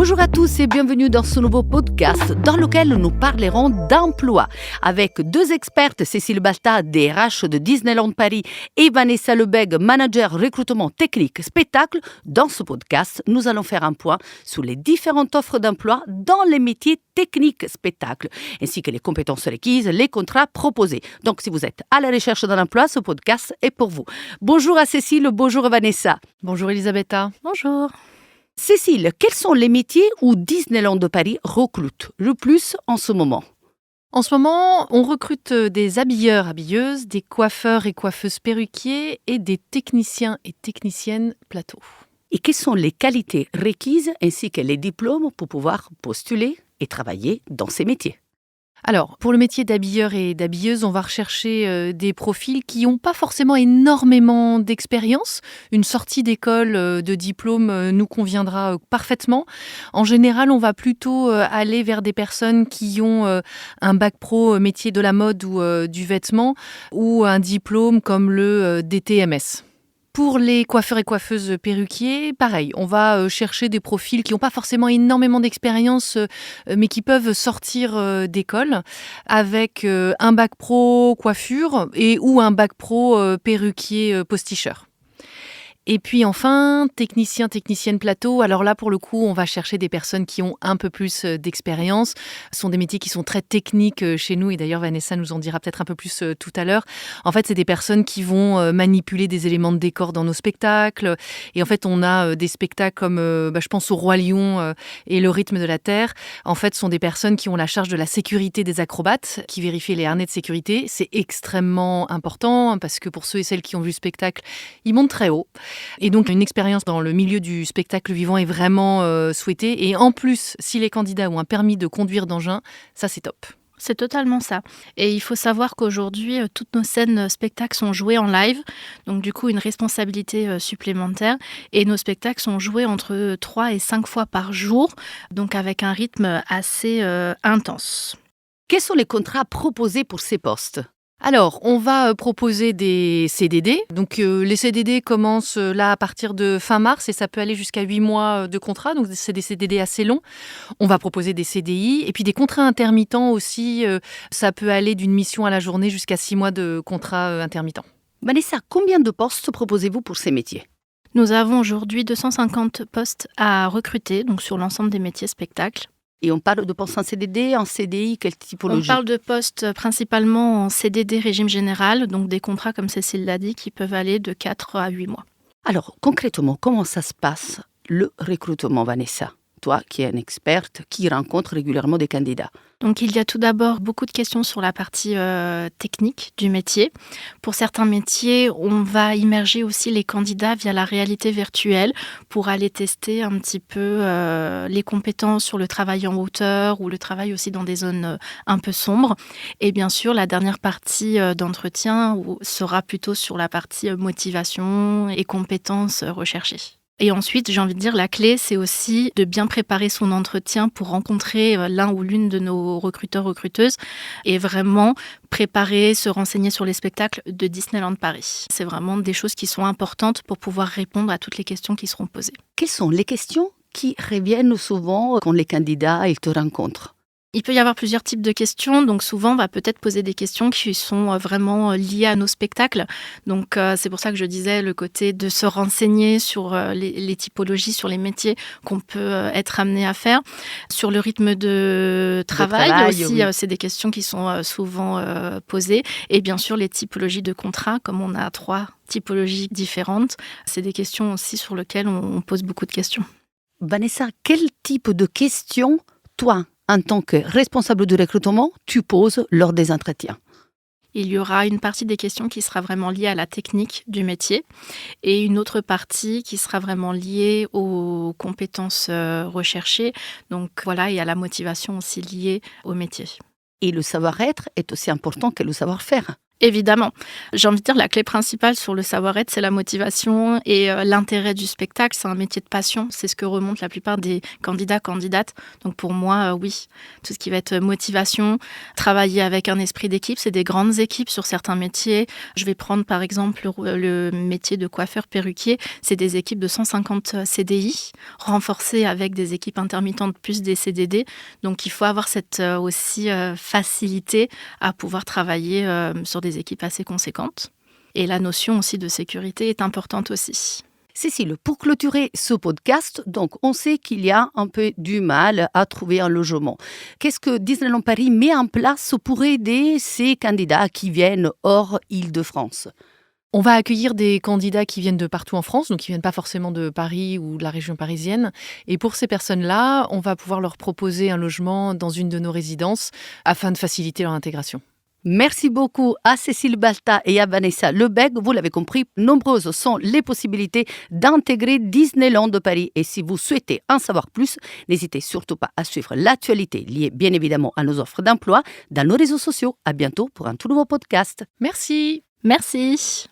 Bonjour à tous et bienvenue dans ce nouveau podcast dans lequel nous parlerons d'emploi avec deux expertes, Cécile Balta, DRH de Disneyland Paris et Vanessa Lebègue, manager recrutement technique spectacle. Dans ce podcast, nous allons faire un point sur les différentes offres d'emploi dans les métiers techniques spectacle, ainsi que les compétences requises, les contrats proposés. Donc, si vous êtes à la recherche d'un emploi, ce podcast est pour vous. Bonjour à Cécile, bonjour à Vanessa. Bonjour Elisabetta. Bonjour. Cécile, quels sont les métiers où Disneyland de Paris recrute le plus en ce moment? En ce moment, on recrute des habilleurs, habilleuses, des coiffeurs et coiffeuses perruquiers et des techniciens et techniciennes plateau. Et quelles sont les qualités requises ainsi que les diplômes pour pouvoir postuler et travailler dans ces métiers? Alors, pour le métier d'habilleur et d'habilleuse, on va rechercher des profils qui n'ont pas forcément énormément d'expérience. Une sortie d'école de diplôme nous conviendra parfaitement. En général, on va plutôt aller vers des personnes qui ont un bac pro métier de la mode ou du vêtement ou un diplôme comme le DTMS. Pour les coiffeurs et coiffeuses perruquiers, pareil, on va chercher des profils qui n'ont pas forcément énormément d'expérience, mais qui peuvent sortir d'école avec un bac pro coiffure et ou un bac pro perruquier posticheur. Et puis enfin, technicien, technicienne plateau. Alors là, pour le coup, on va chercher des personnes qui ont un peu plus d'expérience. Ce sont des métiers qui sont très techniques chez nous. Et d'ailleurs, Vanessa nous en dira peut-être un peu plus tout à l'heure. En fait, c'est des personnes qui vont manipuler des éléments de décor dans nos spectacles. Et en fait, on a des spectacles comme, je pense, au Roi Lion et Le Rythme de la Terre. En fait, ce sont des personnes qui ont la charge de la sécurité des acrobates, qui vérifient les harnais de sécurité. C'est extrêmement important parce que pour ceux et celles qui ont vu le spectacle, ils montent très haut. Et donc, une expérience dans le milieu du spectacle vivant est vraiment souhaitée. Et en plus, si les candidats ont un permis de conduire d'engin, ça, c'est top. C'est totalement ça. Et il faut savoir qu'aujourd'hui, toutes nos scènes spectacles sont jouées en live. Donc, du coup, une responsabilité supplémentaire. Et nos spectacles sont joués entre 3 et 5 fois par jour. Donc, avec un rythme assez intense. Quels sont les contrats proposés pour ces postes? Alors, on va proposer des CDD. Donc, les CDD commencent là à partir de fin mars et ça peut aller jusqu'à 8 mois de contrat. Donc, c'est des CDD assez longs. On va proposer des CDI et puis des contrats intermittents aussi. Ça peut aller d'une mission à la journée jusqu'à 6 mois de contrat intermittent. Vanessa, combien de postes proposez-vous pour ces métiers? Nous avons aujourd'hui 250 postes à recruter, donc sur l'ensemble des métiers spectacles. Et on parle de postes en CDD, en CDI, quelle typologie? On parle de postes principalement en CDD régime général, donc des contrats, comme Cécile l'a dit, qui peuvent aller de 4 à 8 mois. Alors, concrètement, comment ça se passe, le recrutement, Vanessa? Toi, qui es une experte, qui rencontre régulièrement des candidats. Donc, il y a tout d'abord beaucoup de questions sur la partie technique du métier. Pour certains métiers, on va immerger aussi les candidats via la réalité virtuelle pour aller tester un petit peu les compétences sur le travail en hauteur ou le travail aussi dans des zones un peu sombres. Et bien sûr, la dernière partie d'entretien sera plutôt sur la partie motivation et compétences recherchées. Et ensuite, j'ai envie de dire, la clé, c'est aussi de bien préparer son entretien pour rencontrer l'un ou l'une de nos recruteurs-recruteuses et vraiment préparer, se renseigner sur les spectacles de Disneyland Paris. C'est vraiment des choses qui sont importantes pour pouvoir répondre à toutes les questions qui seront posées. Quelles sont les questions qui reviennent souvent quand les candidats ils te rencontrent? Il peut y avoir plusieurs types de questions, donc souvent on va peut-être poser des questions qui sont vraiment liées à nos spectacles. Donc c'est pour ça que je disais le côté de se renseigner sur les typologies, sur les métiers qu'on peut être amené à faire. Sur le rythme de travail aussi, oui. C'est des questions qui sont souvent posées. Et bien sûr les typologies de contrats, comme on a 3 typologies différentes, c'est des questions aussi sur lesquelles on pose beaucoup de questions. Vanessa, quel type de questions, toi, en tant que responsable de recrutement, tu poses lors des entretiens? Il y aura une partie des questions qui sera vraiment liée à la technique du métier et une autre partie qui sera vraiment liée aux compétences recherchées, donc voilà, et à la motivation aussi liée au métier. Et le savoir-être est aussi important que le savoir-faire. Évidemment. J'ai envie de dire la clé principale sur le savoir-être, c'est la motivation et l'intérêt du spectacle. C'est un métier de passion. C'est ce que remontent la plupart des candidats, candidates. Donc pour moi, oui, tout ce qui va être motivation, travailler avec un esprit d'équipe. C'est des grandes équipes sur certains métiers. Je vais prendre par exemple le métier de coiffeur-perruquier. C'est des équipes de 150 CDI, renforcées avec des équipes intermittentes plus des CDD. Donc il faut avoir cette aussi facilité à pouvoir travailler sur des équipes assez conséquentes. Et la notion aussi de sécurité est importante aussi. Cécile, pour clôturer ce podcast, donc on sait qu'il y a un peu du mal à trouver un logement. Qu'est-ce que Disneyland Paris met en place pour aider ces candidats qui viennent hors Île-de-France ? On va accueillir des candidats qui viennent de partout en France, donc qui ne viennent pas forcément de Paris ou de la région parisienne. Et pour ces personnes-là, on va pouvoir leur proposer un logement dans une de nos résidences afin de faciliter leur intégration. Merci beaucoup à Cécile Balta et à Vanessa Lebègue. Vous l'avez compris, nombreuses sont les possibilités d'intégrer Disneyland de Paris. Et si vous souhaitez en savoir plus, n'hésitez surtout pas à suivre l'actualité liée bien évidemment à nos offres d'emploi dans nos réseaux sociaux. À bientôt pour un tout nouveau podcast. Merci. Merci.